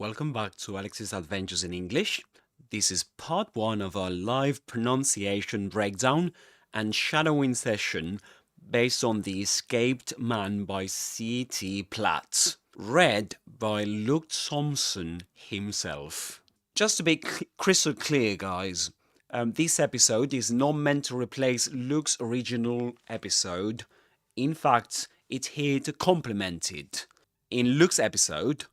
welcome back to Alex's Adventures in English. This is part 1 of our live pronunciation breakdown and shadowing session based on The Escaped Man by C.T. Platt, read by Luke Thompson himself. Just to be crystal clear, guys, this episode is not meant to replace Luke's original episode. In fact, it's here to complement it. In Luke's episode,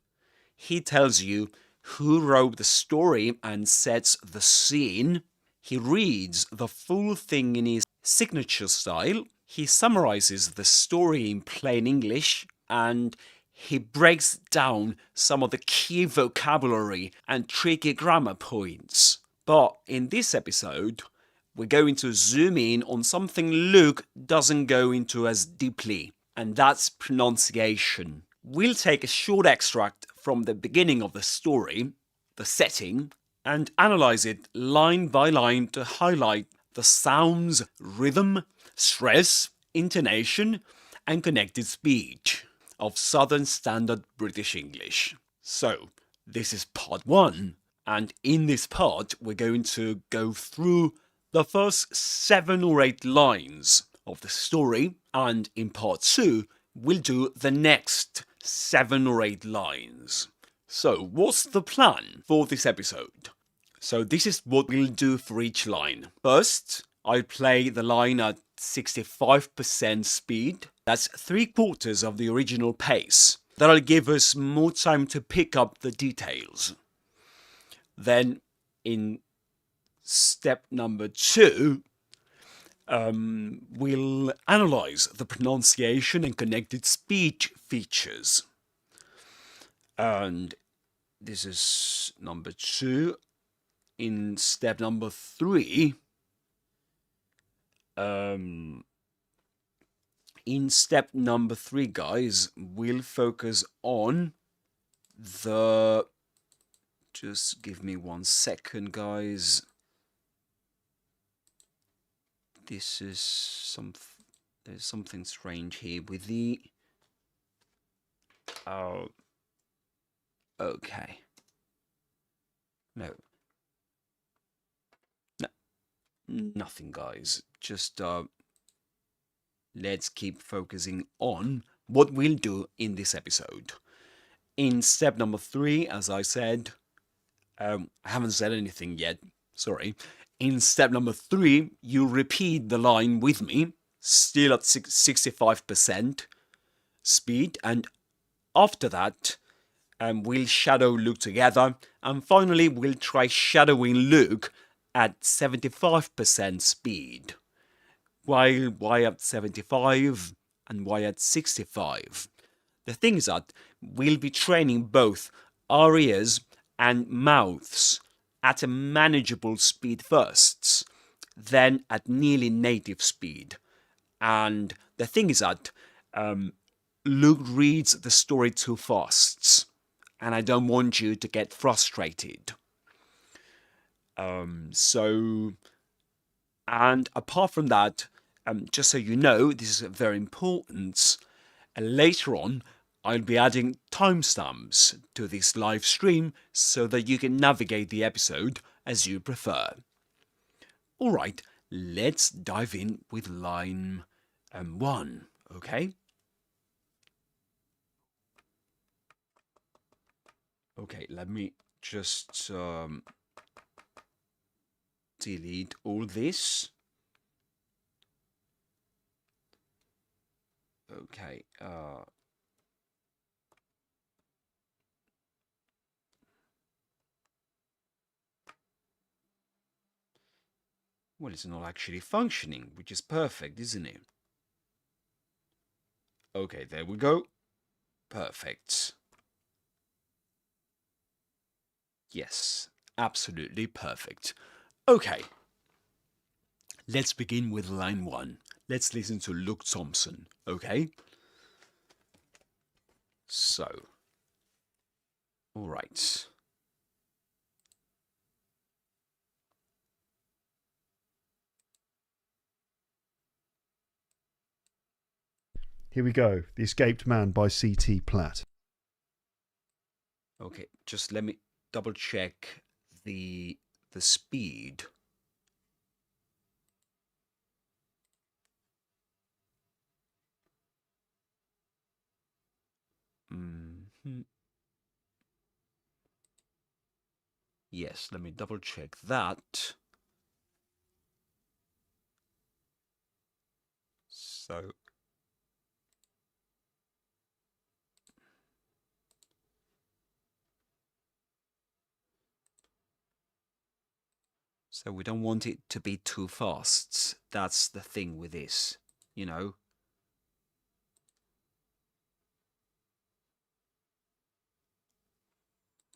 he tells you who wrote the story and sets the scene. He reads the full thing in his signature style. He summarizes the story in plain English, and he breaks down some of the key vocabulary and tricky grammar points. But in this episode, we're going to zoom in on something Luke doesn't go into as deeply, and that's pronunciation. We'll take a short extract from the beginning of the story, the setting, and analyze it line by line to highlight the sounds, rhythm, stress, intonation, and connected speech of Southern Standard British English. So, this is part 1, and in this part, we're going to go through the first 7 or 8 lines of the story, and in part 2, we'll do the next 7 or 8 lines. So, what's the plan for this episode? So, this is what we'll do for each line. First, I'll play the line at 65% speed. That's 3/4 of the original pace. That'll give us more time to pick up the details. Then, in step number 2, we'll analyze the pronunciation and connected speech features. And this is number 2. In step number 3, guys, we'll focus on the... Just give me 1 second, guys. This is there's something strange here with the... Oh, okay. No, nothing, guys. Just let's keep focusing on what we'll do in this episode. In step number 3, as I said, I haven't said anything yet, sorry. In step number 3, you repeat the line with me, still at 65% speed, and after that, we'll shadow Luke together, and finally we'll try shadowing Luke at 75% speed. Why at 75 and why at 65? The thing is that we'll be training both our ears and mouths at a manageable speed first, then at nearly native speed. And the thing is that Luke reads the story too fast, and I don't want you to get frustrated. And apart from that, just so you know, this is very important. Later on, I'll be adding timestamps to this live stream so that you can navigate the episode as you prefer. Alright, let's dive in with line 1, okay? Okay, let me just delete all this. Okay, well, it's not actually functioning, which is perfect, isn't it? Okay, there we go. Perfect. Yes, absolutely perfect. Okay, let's begin with line 1. Let's listen to Luke Thompson, okay? So, all right. Here we go. The Escaped Man by C.T. Platt. Okay, just let me double check the speed. Yes, let me double check that. So we don't want it to be too fast. That's the thing with this, you know.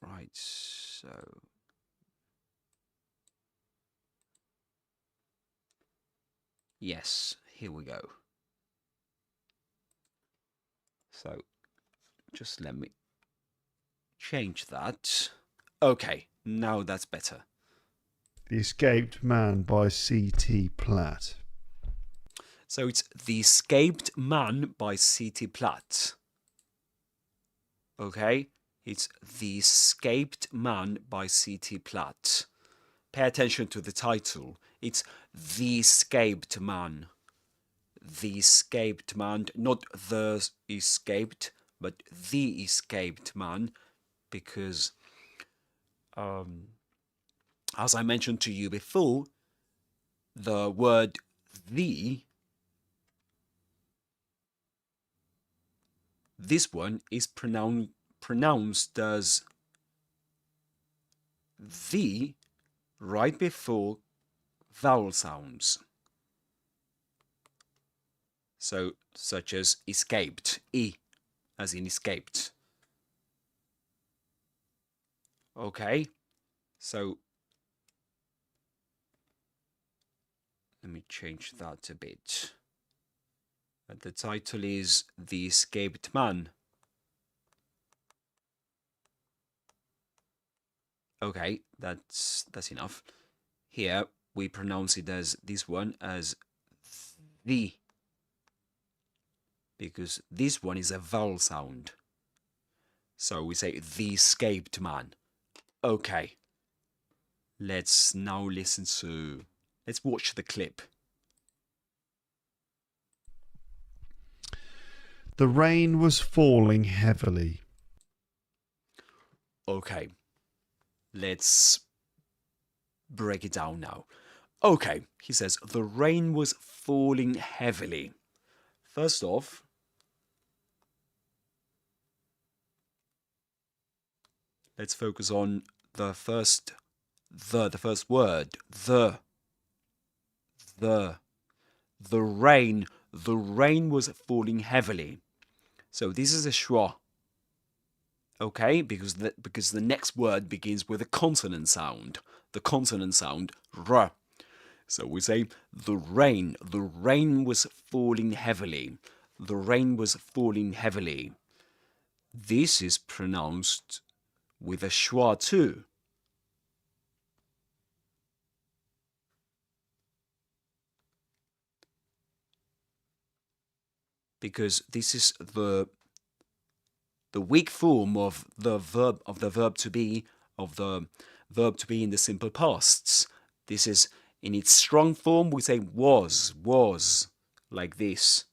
Right, so yes, here we go. So just let me change that. Okay, now that's better. The Escaped Man by C.T. Platt. So it's The Escaped Man by C.T. Platt. Okay, it's The Escaped Man by C.T. Platt. Pay attention to the title. It's The Escaped Man. The Escaped Man, not The Escaped, but The Escaped Man, because as I mentioned to you before, the word the, this one is pronounced as the right before vowel sounds. So, such as escaped, E, as in escaped. Okay, so let me change that a bit. And the title is The Escaped Man. Okay, that's enough. Here we pronounce it as this one as the, because this one is a vowel sound. So we say The Escaped Man. Okay. Let's now listen to, let's watch the clip. The rain was falling heavily. Okay. Let's break it down now. Okay, he says, the rain was falling heavily. First off, let's focus on the first word, the rain was falling heavily. So this is a schwa. Okay, because the next word begins with a consonant sound. The consonant sound r. So we say the rain was falling heavily. The rain was falling heavily. This is pronounced with a schwa too. Because this is the weak form of the verb to be in the simple pasts. This is in its strong form. We say was like this.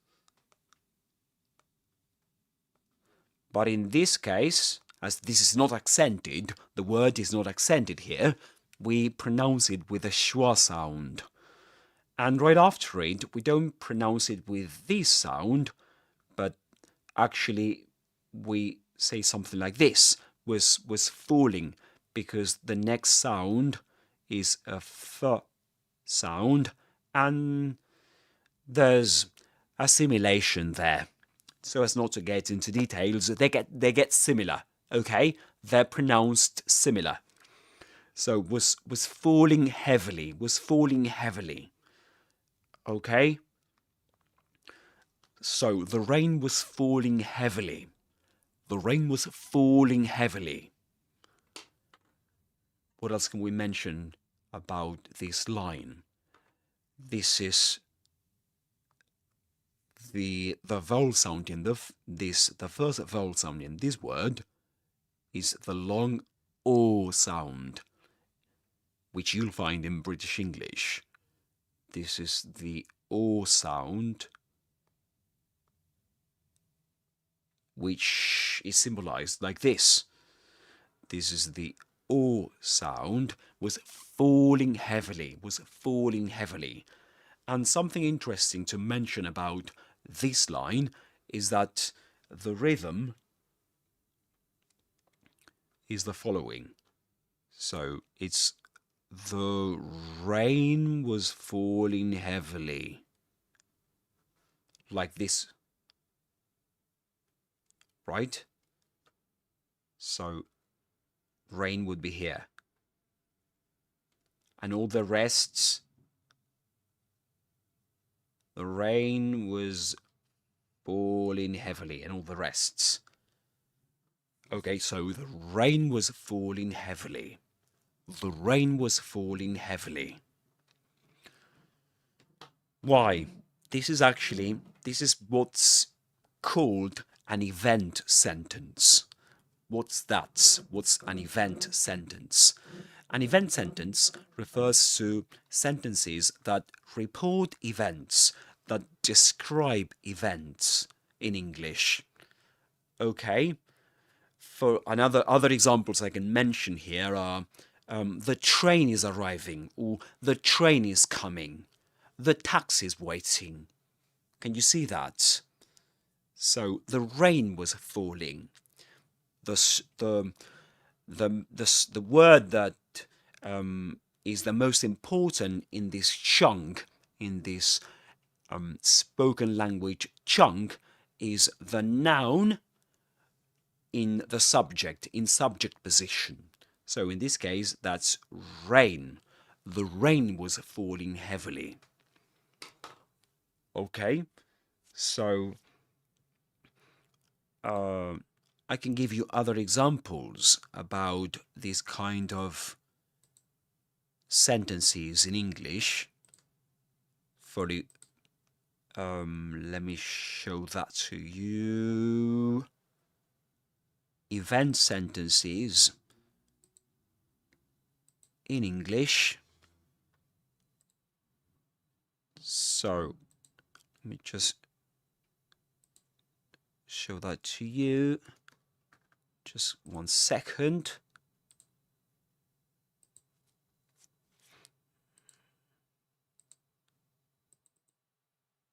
But in this case, as this is not accented, the word is not accented here, we pronounce it with a schwa sound. And right after it, we don't pronounce it with this sound, but actually we say something like this, was falling, because the next sound is a f sound, and there's assimilation there. So as not to get into details, they get similar, okay? They're pronounced similar. So was falling heavily, okay? So the rain was falling heavily. The rain was falling heavily. What else can we mention about this line? This is the vowel sound in the first vowel sound in this word is the long O sound, which you'll find in British English. This is the O sound, which is symbolized like this. This is the O sound, was falling heavily. And something interesting to mention about this line is that the rhythm is the following. So it's the rain was falling heavily. Like this. Right? So rain would be here. And all the rests, the rain was falling heavily, and all the rests. Okay, so the rain was falling heavily. The rain was falling heavily. Why? This is what's called an event sentence. What's that? What's an event sentence? An event sentence refers to sentences that report events, that describe events in English. Okay? For other examples I can mention here are the train is arriving, or the train is coming, the taxi is waiting. Can you see that? So the rain was falling. The word that is the most important in this chunk, in this spoken language chunk, is the noun in the subject, in subject position. So in this case, that's rain. The rain was falling heavily. Okay, so I can give you other examples about this kind of sentences in English. Let me show that to you. Event sentences in English. So let me just show that to you. Just 1 second.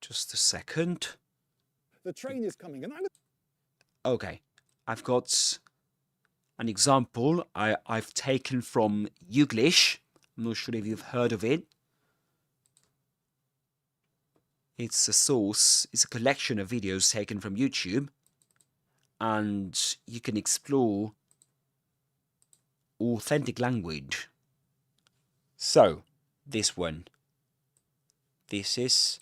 Just a second. The train is coming, and Okay, I've got an example I've taken from YouGlish. I'm not sure if you've heard of it. It's a source, it's a collection of videos taken from YouTube, and you can explore authentic language. So, this one. This is...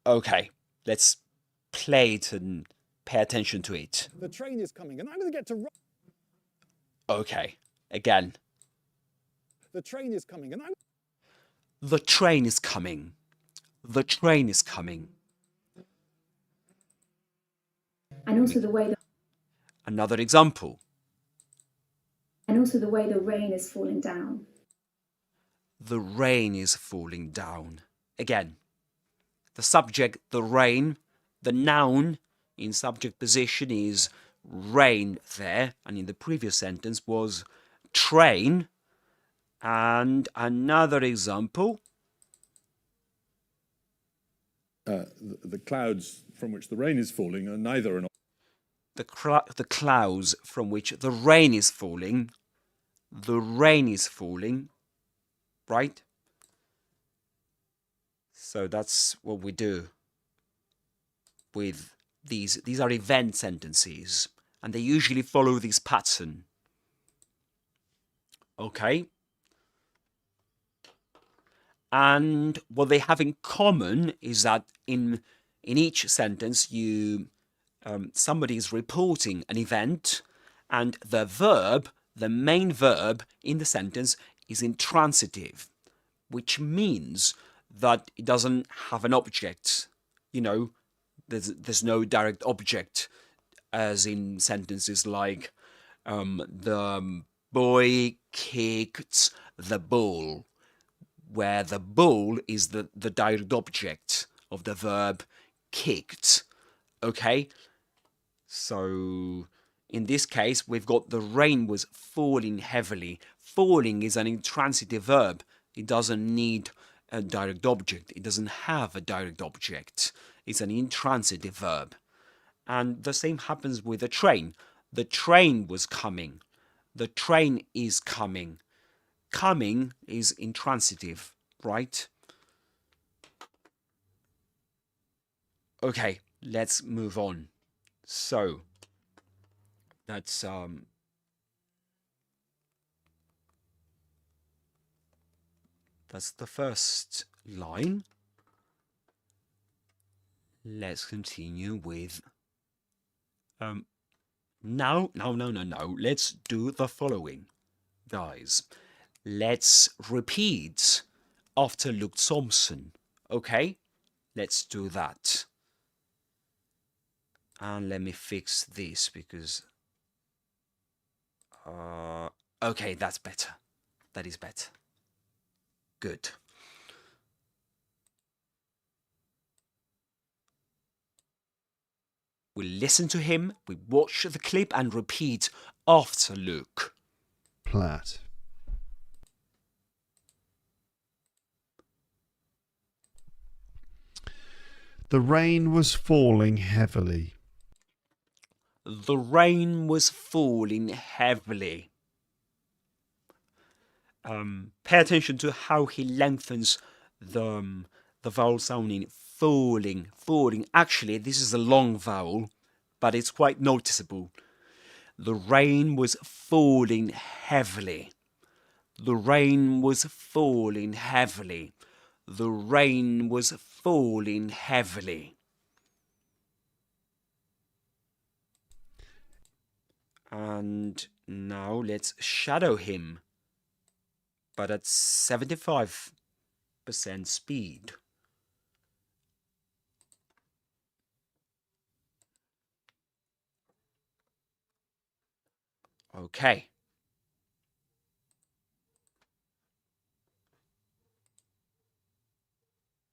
Okay, let's play it and pay attention to it. the train is coming, and I'm going to get to... Okay, again. The train is coming, and I'm... The train is coming. The train is coming. And also the way Another example. the rain is falling down. The rain is falling down. Again. The subject, the rain. The noun in subject position is rain there. And in the previous sentence was train. And another example. The clouds from which the rain is falling are neither an... The clouds from which the rain is falling. The rain is falling. Right? So that's what we do with these. These are event sentences, and they usually follow this pattern. Okay? And what they have in common is that in each sentence, somebody is reporting an event, and the verb, the main verb in the sentence, is intransitive, which means that it doesn't have an object. You know, there's no direct object as in sentences like the boy kicked the ball, where the ball is the direct object of the verb kicked. Okay, so in this case we've got the rain was falling heavily. Falling is an intransitive verb. It doesn't need a direct object. It doesn't have a direct object. It's an intransitive verb. And the same happens with the train. The train was coming. The train is coming. Coming is intransitive, right? Okay, let's move on. So that's the first line. Let's continue with no. Let's do the following, guys. Let's repeat after Luke Thompson. Okay, let's do that. And let me fix this because okay, that's better. That is better. Good. We listen to him, we watch the clip and repeat after Luke. Platt. The rain was falling heavily. The rain was falling heavily. Pay attention to how he lengthens the vowel sound in falling, falling. Actually, this is a long vowel, but it's quite noticeable. The rain was falling heavily. The rain was falling heavily. The rain was falling heavily. And now let's shadow him, but at 75% speed. Okay.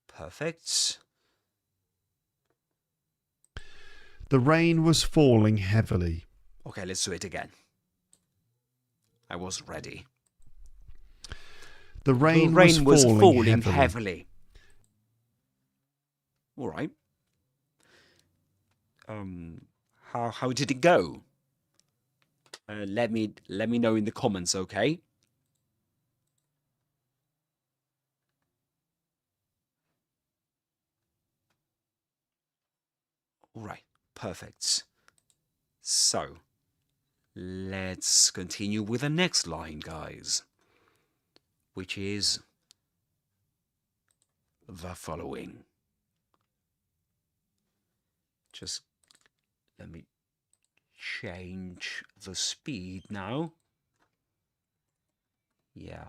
Perfect. The rain was falling heavily. Okay, let's do it again. I was ready. The rain, was falling heavily. heavily. All right. How did it go? Let me know in the comments, okay? All right, perfect. So, let's continue with the next line, guys, which is the following. Just let me change the speed now. Yeah.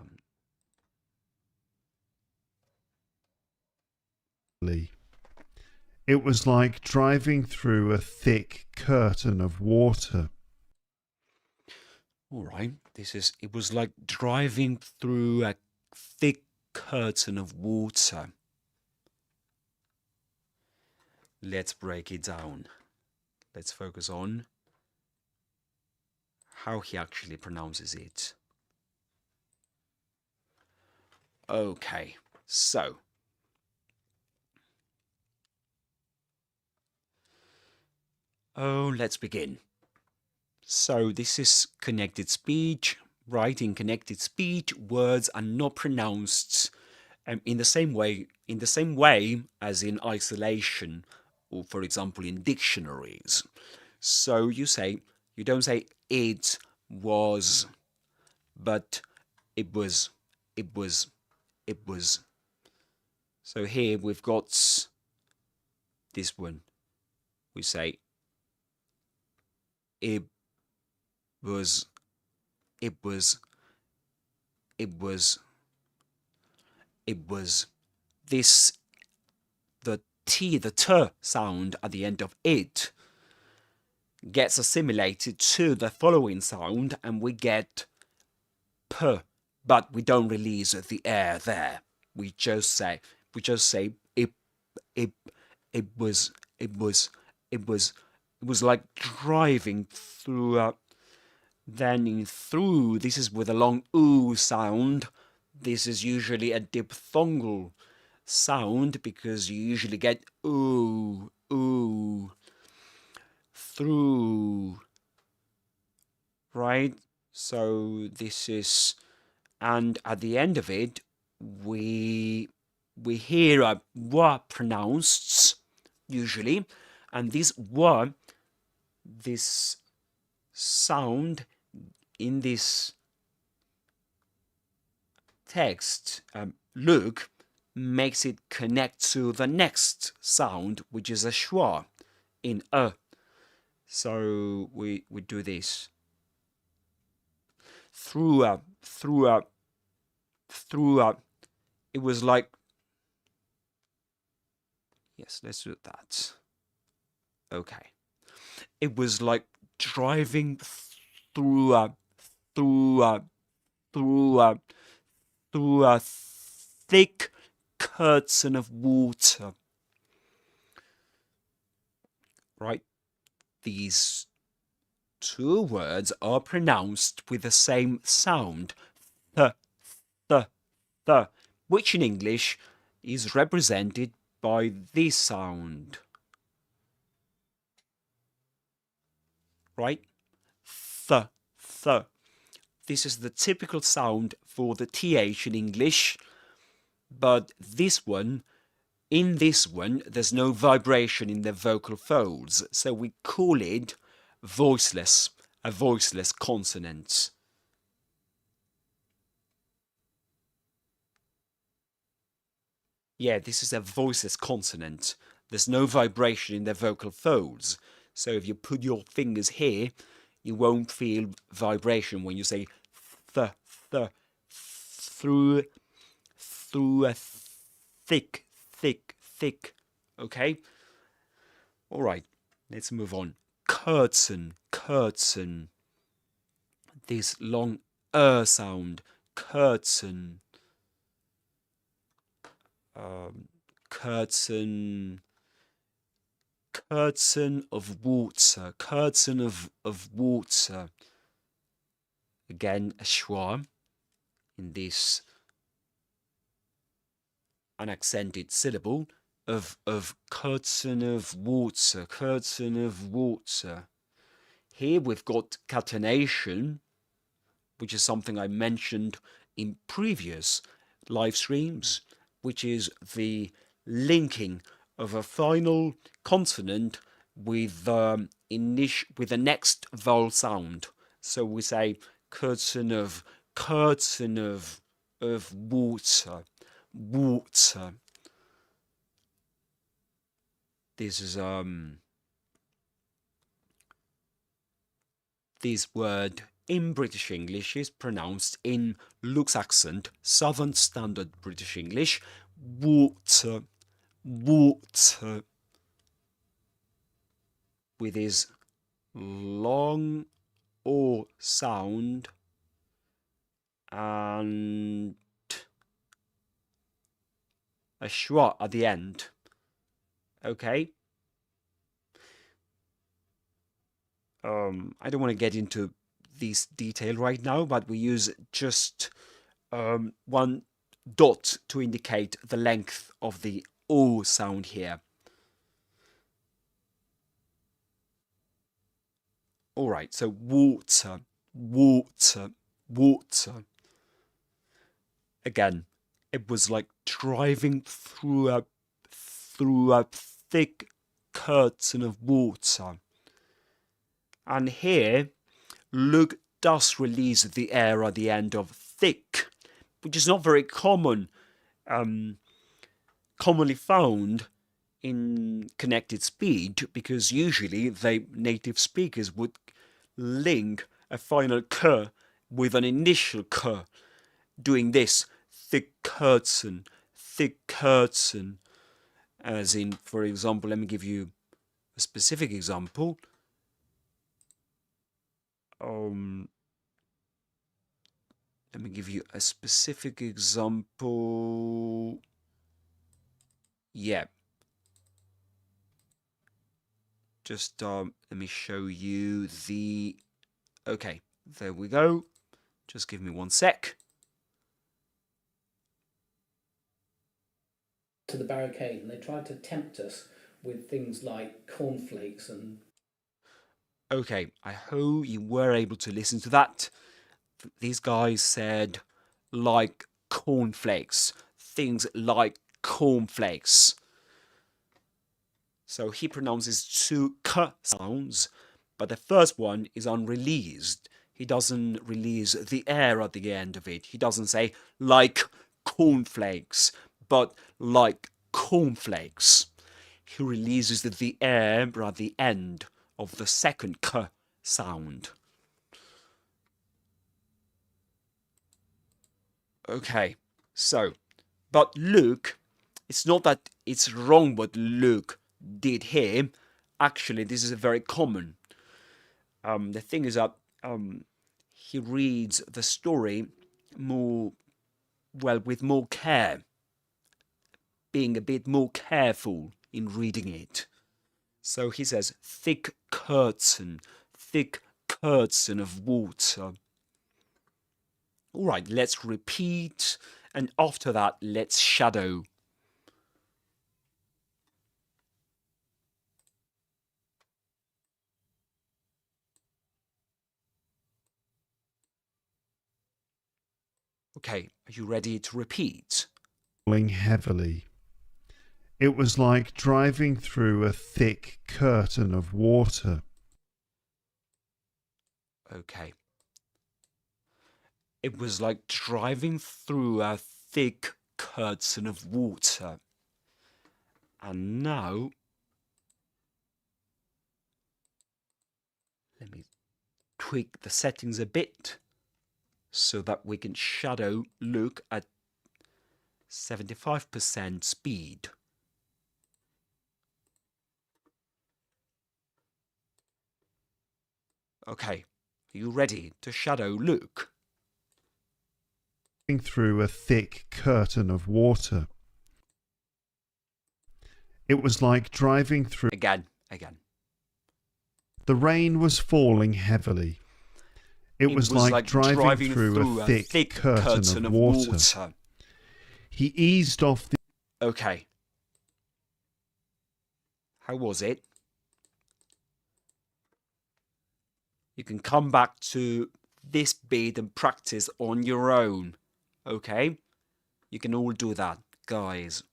It was like driving through a thick curtain of water. All right. It was like driving through a thick curtain of water. Let's break it down. Let's focus on how he actually pronounces it. Okay, so let's begin. So this is connected speech, right? In connected speech, words are not pronounced in the same way as in isolation, or for example in dictionaries. So you don't say it was, but it was. So here we've got this one. We say it was. This, the T, the T sound at the end of it gets assimilated to the following sound, and we get p, but we don't release the air there. We just say it was like driving through. Then in through, this is with a long oo sound. This is usually a diphthongal sound because you usually get ooh, ooh, through, right? So this is, and at the end of it, we hear a wa pronounced usually, and this wa, this sound in this text, Luke makes it connect to the next sound, which is a schwa in a. So we do this. Through up. It was like, yes, let's do that. Okay. It was like driving through a thick curtain of water. Right? These two words are pronounced with the same sound, th, which in English is represented by this sound. Right? Th. This is the typical sound for the TH in English, but in this one, there's no vibration in the vocal folds, so we call it voiceless, a voiceless consonant. Yeah, this is a voiceless consonant. There's no vibration in the vocal folds, so if you put your fingers here, you won't feel vibration when you say th, through a thick, okay? All right, let's move on. Curtain, this long sound, curtain, curtain of water, curtain of water. Again, a schwa in this unaccented syllable of curtain of water, curtain of water. Here we've got catenation, which is something I mentioned in previous live streams, which is the linking of a final consonant with the next vowel sound. So we say curtain of water. This is this word in British English is pronounced in Luke's accent, Southern Standard British English, water, with his long O sound and a schwa at the end. Okay. I don't want to get into this detail right now, but we use just one dot to indicate the length of the O sound here. All right, so water. Again, it was like driving through a thick curtain of water. And here, Luke does release the air at the end of thick, which is not very common, commonly found in connected speech, because usually the native speakers would link a final k with an initial k, doing this, thick curtain, as in, for example, let me give you a specific example. let me give you a specific example. Yeah. Just let me show you the... Okay, there we go. Just give me 1 sec. To the barricade, and they tried to tempt us with things like cornflakes and... Okay, I hope you were able to listen to that. These guys said, like cornflakes. Things like cornflakes. So he pronounces 2 k sounds, but the first one is unreleased. He doesn't release the air at the end of it. He doesn't say like cornflakes, but like cornflakes. He releases the air at the end of the second k sound. Okay, so, but Luke, it's not that it's wrong what Luke did here. Actually, this is very common. The thing is that he reads the story more, well, with more care, being a bit more careful in reading it. So he says, thick curtain of water. All right, let's repeat, and after that, let's shadow. Okay, are you ready to repeat? Falling heavily. It was like driving through a thick curtain of water. Okay. It was like driving through a thick curtain of water. And now, let me tweak the settings a bit so that we can shadow Luke at 75% speed. Okay, are you ready to shadow Luke? Through a thick curtain of water. It was like driving through... Again. The rain was falling heavily. It was like driving through a thick curtain of water. He eased off the... Okay. How was it? You can come back to this bit and practice on your own. Okay? You can all do that, guys.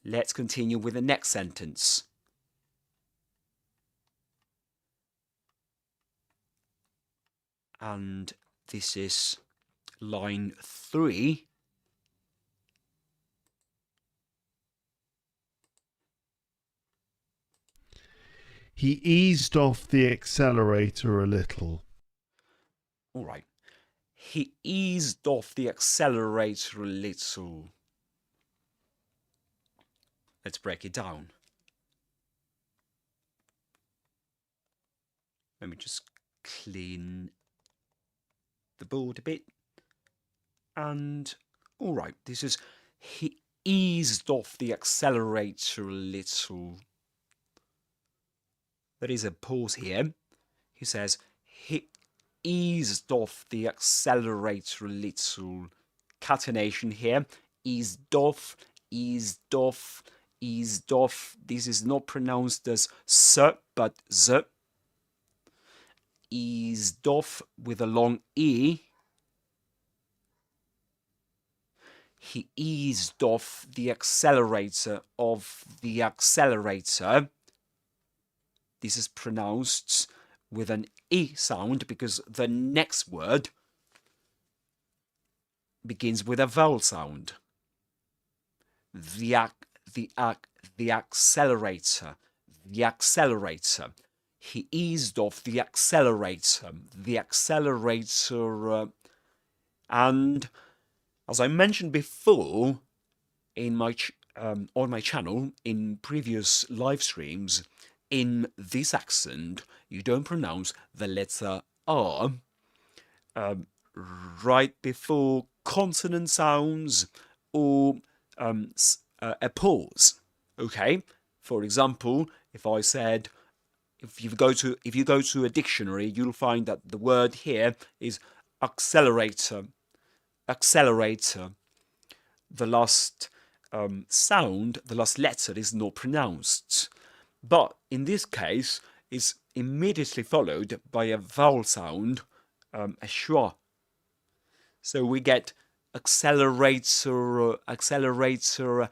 Let's continue with the next sentence. And this is line 3. He eased off the accelerator a little. All right. He eased off the accelerator a little. Let's break it down. Let me just clean the board a bit. And, all right, this is, he eased off the accelerator a little. There is a pause here. He says, he eased off the accelerator a little. Catenation here. Eased off, eased off, eased off. This is not pronounced as s, but z. Eased off with a long E. He eased off the accelerator of the accelerator. This is pronounced with an E sound because the next word begins with a vowel sound. The accelerator. The accelerator. He eased off the accelerator. The accelerator. And as I mentioned before in my on my channel in previous live streams, in this accent, you don't pronounce the letter R right before consonant sounds or a pause. Okay, for example, if I said, if you go to a dictionary, you'll find that the word here is accelerator. Accelerator. The last sound, the last letter is not pronounced, but in this case, is immediately followed by a vowel sound, a schwa. So we get accelerator, accelerator,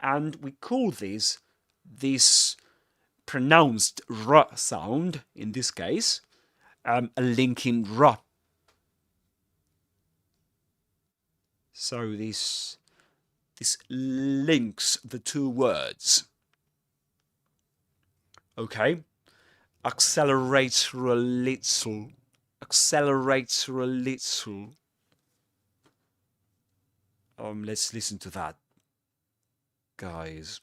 and we call this pronounced r sound, in this case, a linking r. So this links the two words. Okay, accelerator a little, accelerator a little. Let's listen to that, guys.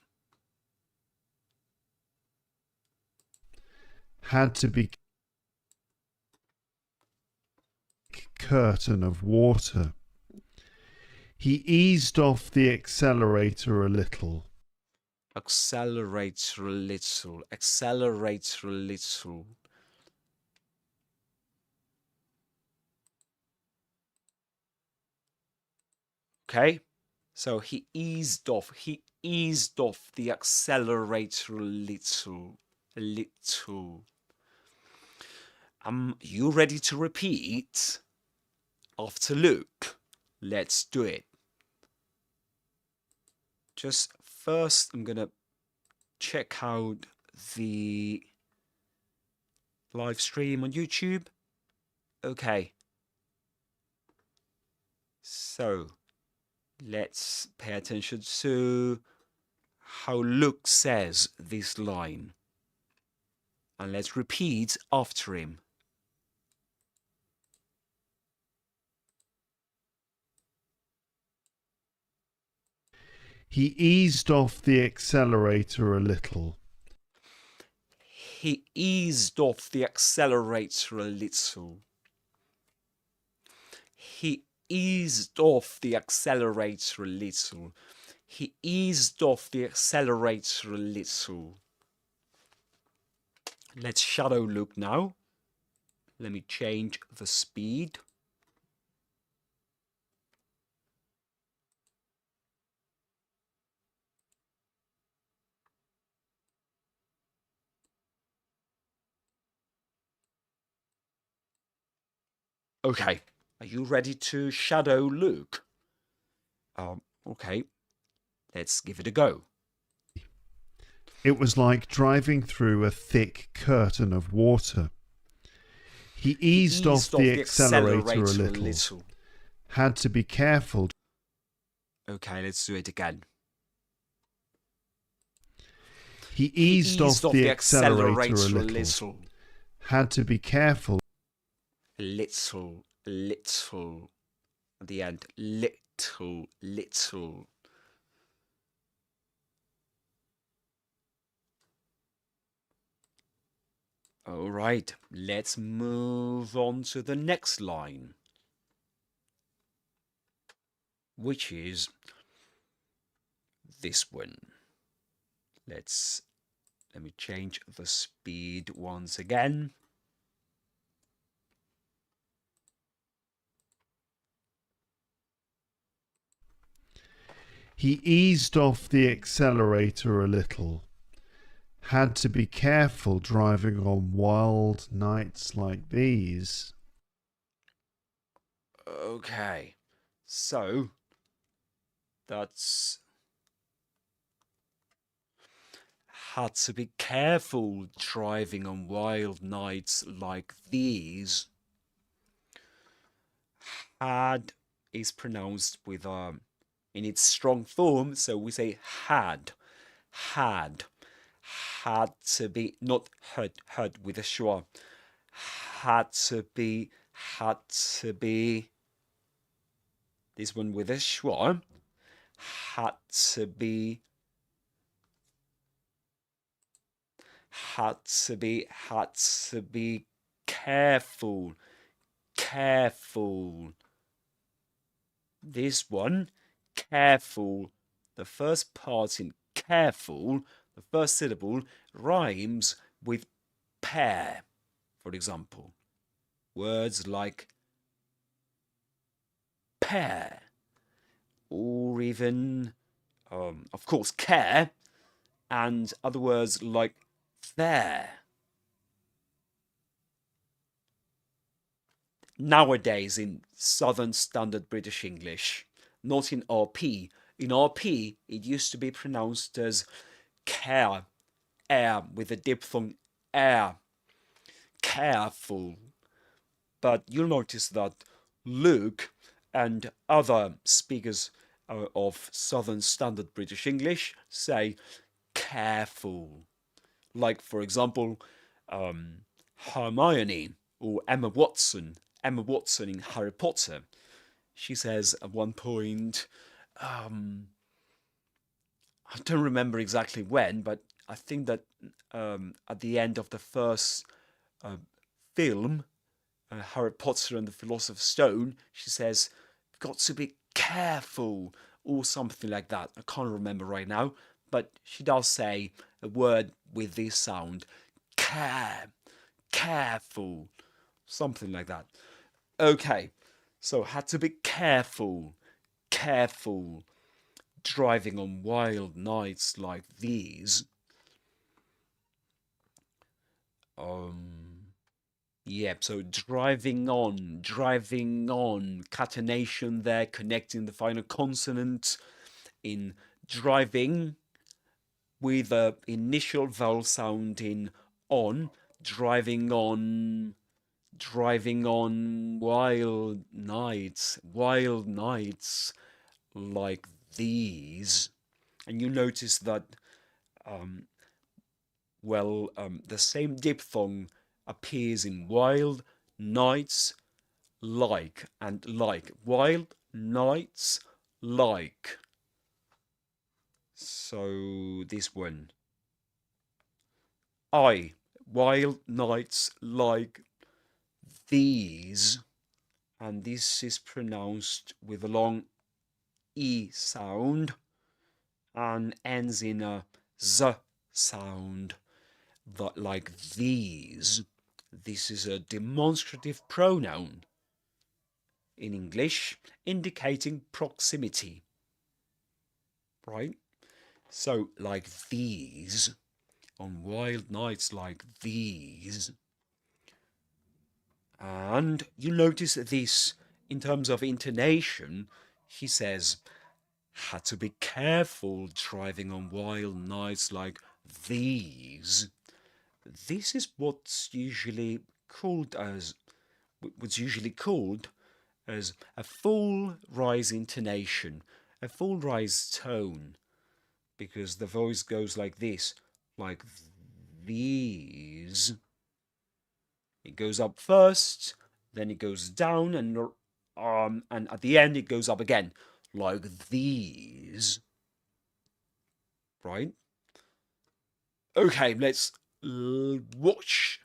Had to be curtain of water. He eased off the accelerator a little. Accelerator a little, accelerator a little. Okay, so he eased off the accelerator a little, a little. You ready to repeat after Luke? Let's do it. Just first, I'm gonna check out the live stream on YouTube. Okay. So let's pay attention to how Luke says this line. And let's repeat after him. He eased off the accelerator a little. He eased off the accelerator a little. He eased off the accelerator a little. He eased off the accelerator a little. Let's shadow Luke now. Let me change the speed. Okay, are you ready to shadow Luke? Okay, let's give it a go. It was like driving through a thick curtain of water. He eased off the accelerator a little. Had to be careful. Okay, let's do it again. He eased off the accelerator a little. Had to be careful. Little, little. At the end, little, little. All right, let's move on to the next line, which is this one. Let me change the speed once again. He eased off the accelerator a little. Had to be careful driving on wild nights like these. Okay, so that's had to be careful driving on wild nights like these. Had is pronounced with in its strong form, so we say had. Had to be, not had with a schwa. Had to be. This one with a schwa. Had to be. had to be careful, careful. This one, careful. The first part in careful, the first syllable, rhymes with pair, for example. Words like pair, or even, of course, care, and other words like fair. Nowadays in Southern Standard British English, not in RP. In RP, it used to be pronounced as care, air, with a diphthong air, careful. But you'll notice that Luke and other speakers of Southern Standard British English say careful. Like, for example, Hermione or Emma Watson in Harry Potter. She says at one point, I don't remember exactly when, but I think that at the end of the first film, Harry Potter and the Philosopher's Stone, she says, got to be careful, or something like that. I can't remember right now, but she does say a word with this sound, careful, something like that. Okay, so had to be careful, careful, driving on wild nights like these. Yeah, so driving on, catenation there, connecting the final consonant in driving with the initial vowel sound in on, driving on wild nights like these. And you notice that the same diphthong appears in wild nights like and like. Wild nights like. So this one. Wild nights like these. And this is pronounced with a long E sound and ends in a Z sound. But like these. This is a demonstrative pronoun in English indicating proximity. Right? So, like these, on wild nights like these. And you notice this in terms of intonation. He says, had to be careful driving on wild nights like these. This is what's usually called as a full rise intonation, a full rise tone, because the voice goes like this, like these. It goes up first, then it goes down, and at the end it goes up again, like these. Right? Okay, let's watch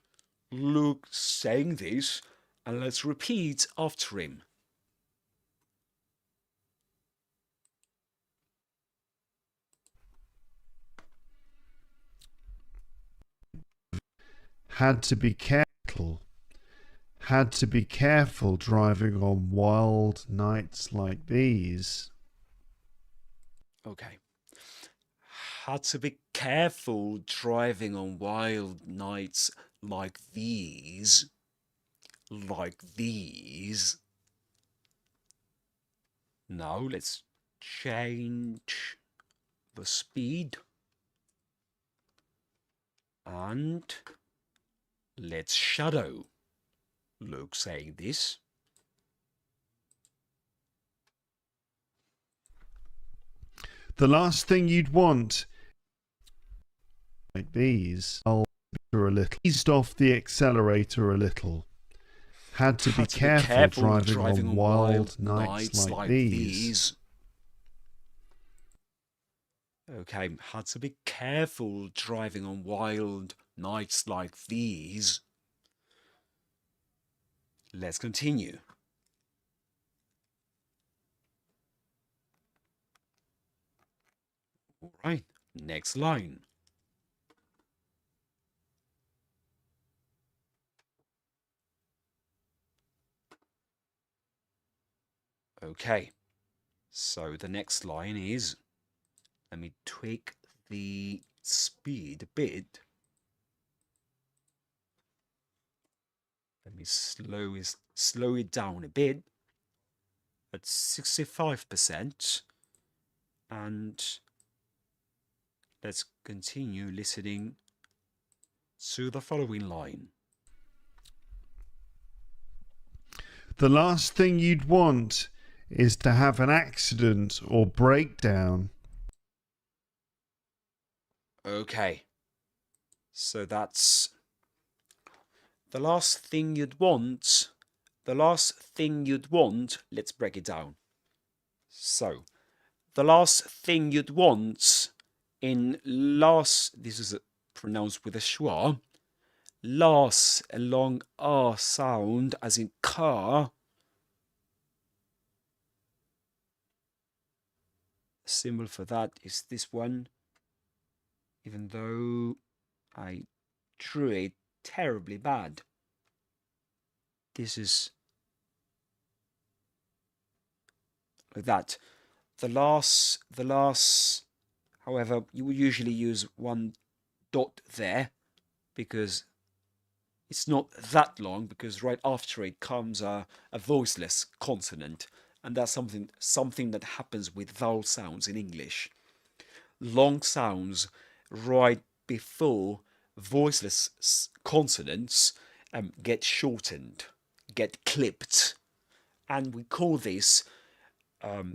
Luke saying this, and let's repeat after him. Had to be careful driving on wild nights like these. Okay. Had to be careful driving on wild nights like these. Like these. Now let's change the speed. And let's shadow Luke saying this. The last thing you'd want like these. I'll a little. Eased off the accelerator a little. Had to be careful driving on wild nights like these. Okay, had to be careful driving on wild nights like these. Let's continue. All right, next line. Okay, so the next line is, let me tweak the speed a bit. Let me slow it down a bit at 65%, and let's continue listening to the following line. The last thing you'd want is to have an accident or breakdown. Okay, so that's the last thing you'd want. The last thing you'd want, let's break it down. So, the last thing you'd want in last, this is pronounced with a schwa, last, a long R sound, as in car. Symbol for that is this one, even though I drew it terribly bad. This is like that. The last, however, you will usually use one dot there because it's not that long, because right after it comes a voiceless consonant, and that's something that happens with vowel sounds in English. Long sounds right before voiceless consonants get shortened, get clipped, and we call this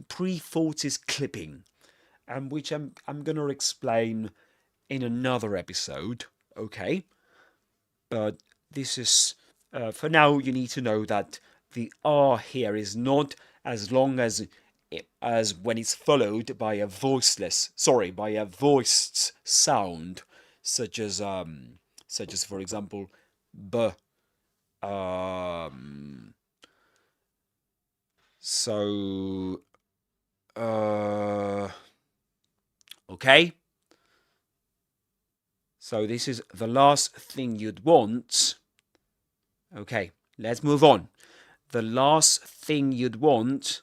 pre-fortis clipping, and which I'm going to explain in another episode, okay? But this is, for now, you need to know that the R here is not as long as when it's followed by a voiced sound, such as for example, b. Okay. So this is the last thing you'd want. Okay, let's move on. The last thing you'd want,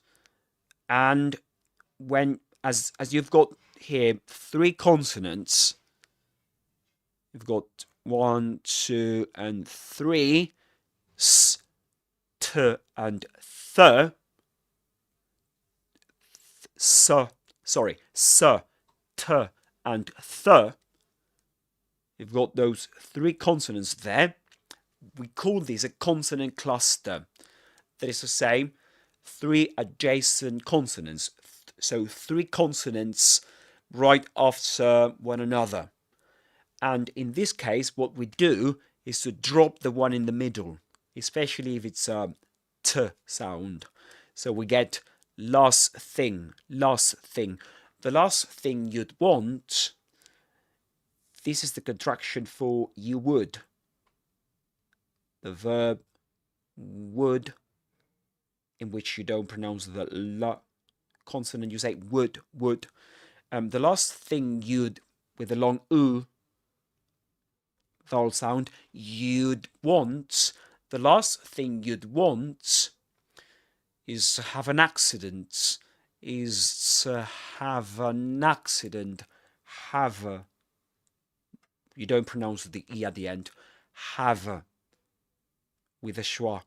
and when as you've got here 3 consonants, you've got 1, 2, and 3, s, t, and th. S, t, and th. You've got those 3 consonants there. We call this a consonant cluster. That is to say, 3 adjacent consonants. So 3 consonants right after one another. And in this case, what we do is to drop the one in the middle, especially if it's a t sound. So we get last thing. The last thing you'd want, this is the contraction for you would. The verb would, in which you don't pronounce the la consonant, you say would. The last thing you'd, with the long oo vowel sound, you'd want, the last thing you'd want is to have an accident, have a, you don't pronounce the E at the end, have a, with a schwa,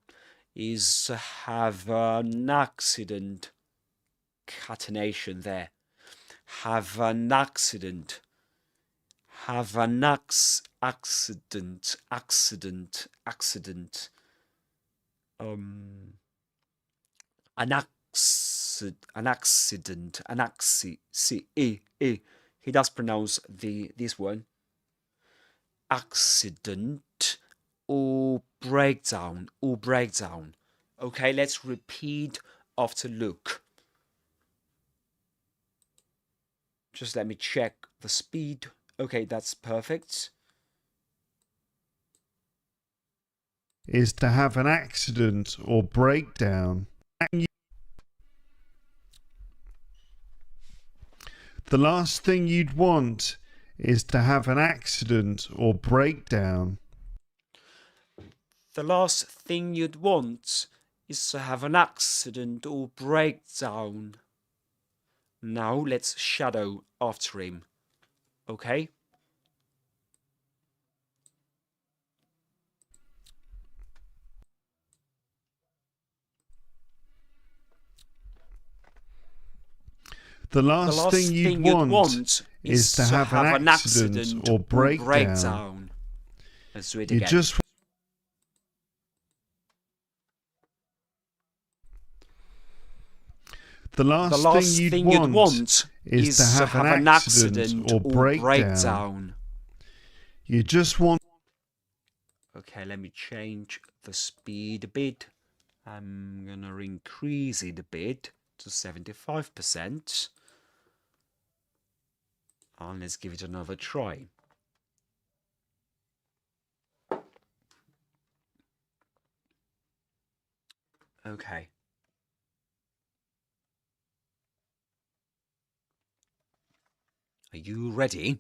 is to have an accident, catenation there, have an accident, have an accident, he does pronounce this one, accident, or breakdown. Okay, let's repeat after Luke. Just let me check the speed. Okay, that's perfect. is to have an accident or breakdown. The last thing you'd want is to have an accident or breakdown. The last thing you'd want is to have an accident or breakdown. Now let's shadow after him. Okay? The last thing you'd want is to have an accident or breakdown. Let's do it again. The last thing you'd want is to have an accident or breakdown. You just want... Okay, let me change the speed a bit. I'm gonna increase it a bit to 75%. And let's give it another try. Okay. Are you ready?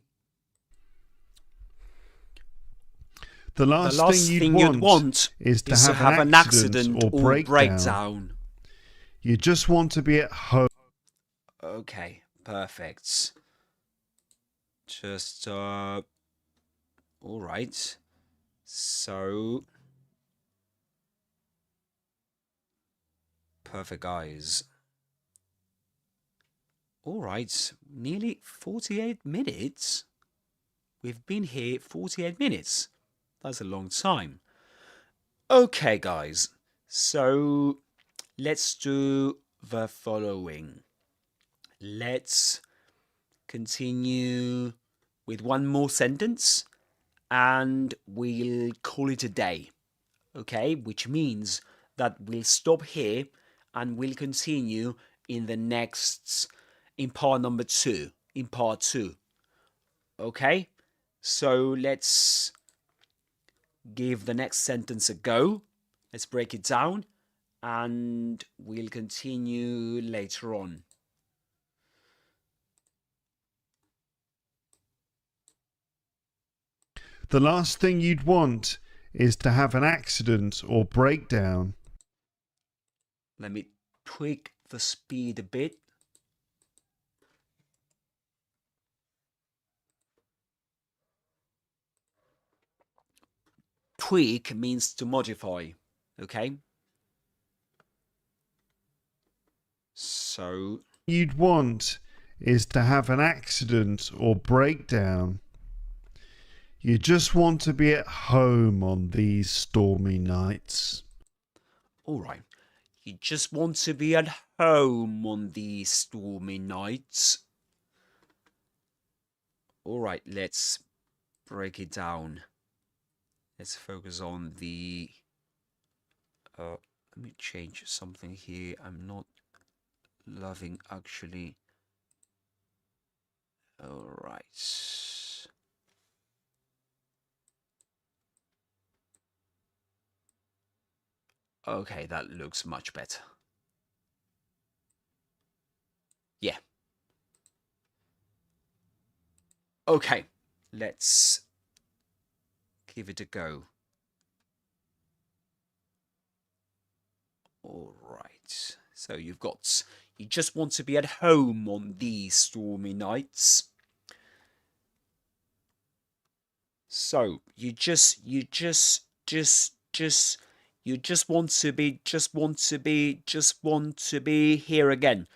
The last thing you'd want is to have an accident or breakdown. You just want to be at home. Okay, perfect. Just, all right. So, perfect, guys. All right, nearly 48 minutes. We've been here 48 minutes. That's a long time. Okay, guys. So, let's do the following. Let's continue with one more sentence and we'll call it a day. Okay, which means that we'll stop here and we'll continue in the next, in part number 2, in part 2. Okay, so let's give the next sentence a go. Let's break it down and we'll continue later on. The last thing you'd want is to have an accident or breakdown. Let me tweak the speed a bit. Tweak means to modify, okay? So... you'd want is to have an accident or breakdown. You just want to be at home on these stormy nights. All right. You just want to be at home on these stormy nights. All right, let's break it down. Let's focus on the... let me change something here. I'm not loving actually. All right. Okay, that looks much better. Yeah. Okay, let's give it a go. All right. So you've got, you just want to be at home on these stormy nights. So you just want to be here again.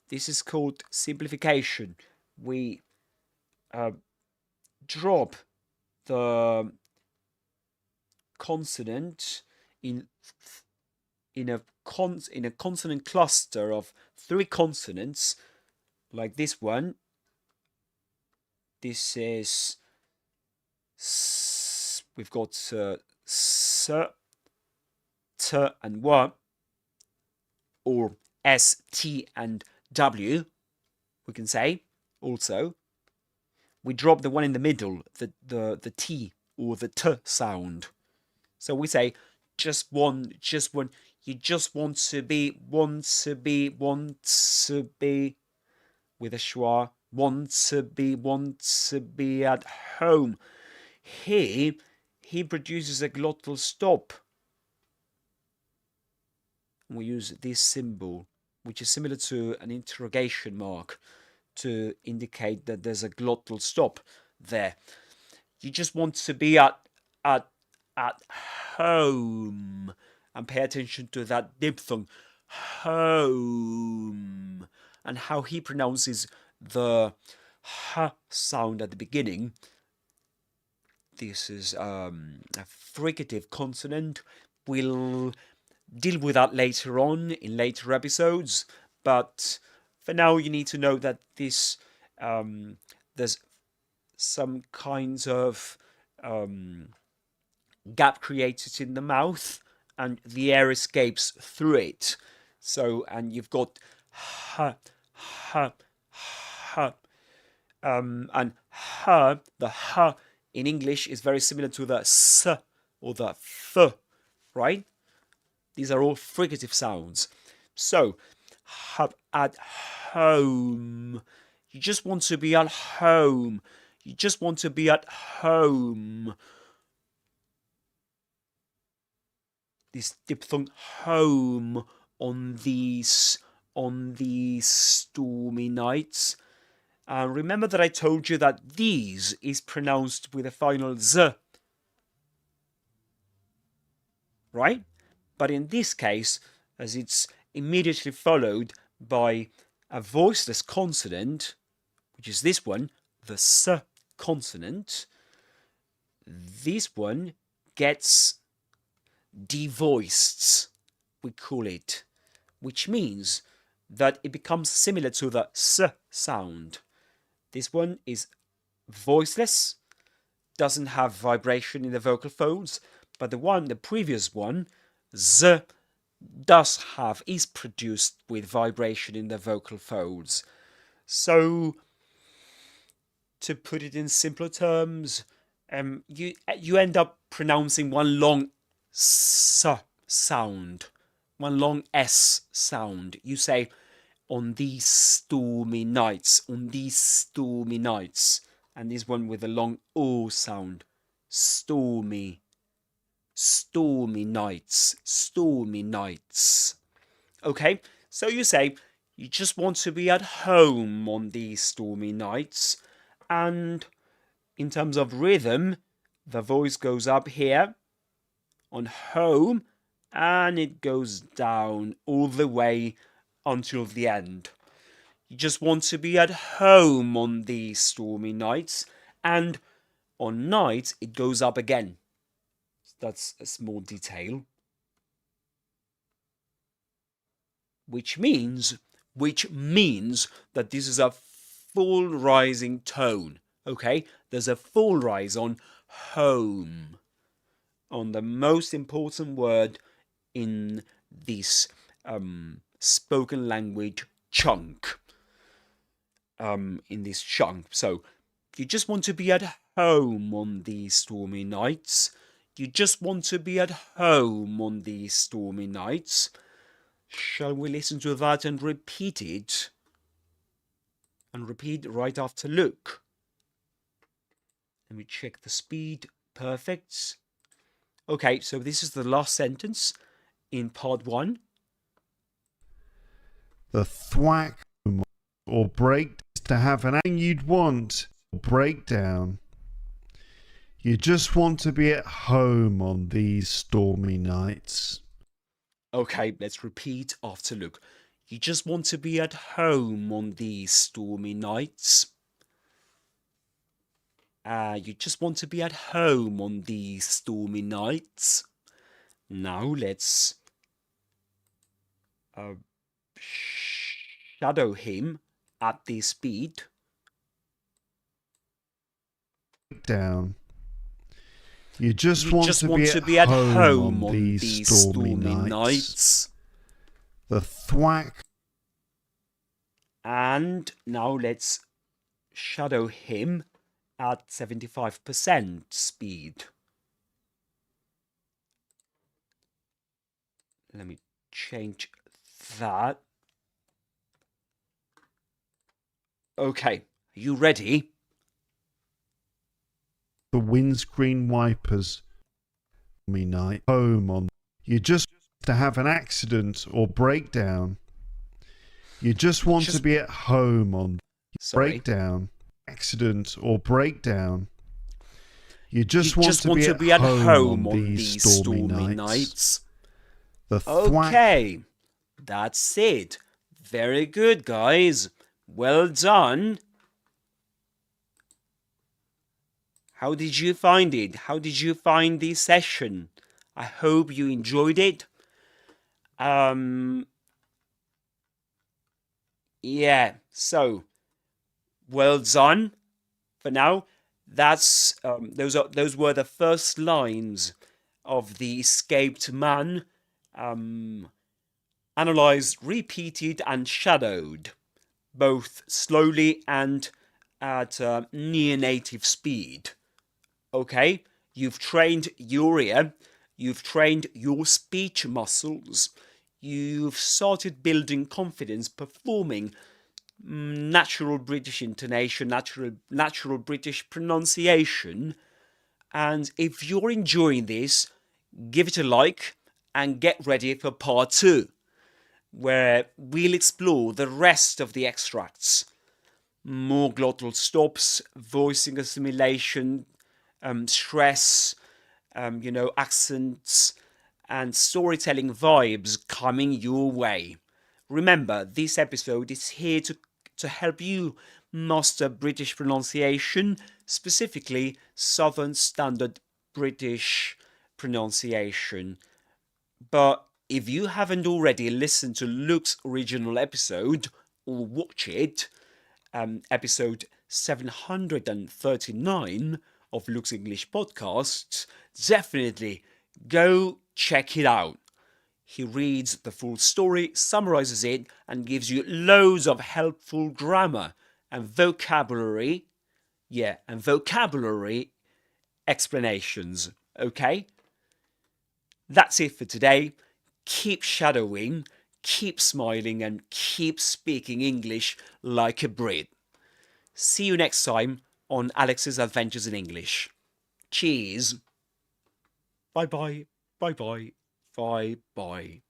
This is called simplification. We drop the consonant in a consonant cluster of 3 consonants, like this one. This is, we've got s, t and w, or s, t and w, we can say. Also, we drop the one in the middle, the t or the t sound. So we say just want you just want to be with a schwa, want to be at home. Here he produces a glottal stop. We use this symbol, which is similar to an interrogation mark, to indicate that there's a glottal stop there. You just want to be at home, and pay attention to that diphthong, home, and how he pronounces the h sound at the beginning. This is a fricative consonant. We'll deal with that later on in later episodes, but for now you need to know that this there's some kinds of gap created in the mouth and the air escapes through it. So, and you've got ha, ha, ha, and ha, the ha in English is very similar to the s or the th, right? These are all fricative sounds. So, at home. You just want to be at home. You just want to be at home. This diphthong home on these stormy nights. Remember that I told you that these is pronounced with a final z, right? But in this case, as it's immediately followed by a voiceless consonant, which is this one, the s consonant, this one gets devoiced, we call it, which means that it becomes similar to the s sound. This one is voiceless, doesn't have vibration in the vocal folds, but the previous one, z, is produced with vibration in the vocal folds. So, to put it in simpler terms, you end up pronouncing one long s sound, one long s sound. You say, on these stormy nights, and this one with a long o sound, stormy nights. Okay, so you say, you just want to be at home on these stormy nights, and in terms of rhythm, the voice goes up here on home, and it goes down all the way until the end. You just want to be at home on these stormy nights, and on nights it goes up again. That's a small detail. Which means that this is a full rising tone. Okay, there's a full rise on home, on the most important word in this spoken language chunk. So you just want to be at home on these stormy nights. You just want to be at home on these stormy nights. Shall we listen to that and repeat it? And repeat right after Luke. Let me check the speed. Perfect. Okay, so this is the last sentence in part 1. The thwack or break is to have an anything you'd want breakdown. You just want to be at home on these stormy nights. Okay, let's repeat after Luke. You just want to be at home on these stormy nights. You just want to be at home on these stormy nights. Now let's shadow him at this speed. Down. You just want to be at home on these stormy nights. The thwack. And now let's shadow him at 75% speed. Let me change that. Okay, are you ready? The windscreen wipers. Me night home on. You just to have an accident or breakdown. You just want to be at home on. Breakdown, accident or breakdown. You just want to be at home on these stormy nights. Okay, that's it. Very good, guys. Well done. How did you find it? How did you find this session? I hope you enjoyed it. Yeah, so well done for now. That's those were the first lines of the escaped man, analysed, repeated and shadowed, both slowly and at near native speed. Okay, you've trained your ear, you've trained your speech muscles, you've started building confidence performing natural British intonation, natural British pronunciation. And if you're enjoying this, give it a like and get ready for part 2, where we'll explore the rest of the extracts. More glottal stops, voicing assimilation, stress, accents, and storytelling vibes coming your way. Remember, this episode is here to help you master British pronunciation, specifically Southern Standard British pronunciation. But if you haven't already listened to Luke's original episode, or watch it, episode 739 of Luke's English podcast, definitely go check it out. He reads the full story, summarizes it, and gives you loads of helpful grammar and vocabulary, explanations, okay? That's it for today. Keep shadowing, keep smiling, and keep speaking English like a Brit. See you next time on Alex's Adventures in English. Cheers. Bye-bye. Bye-bye. Bye-bye.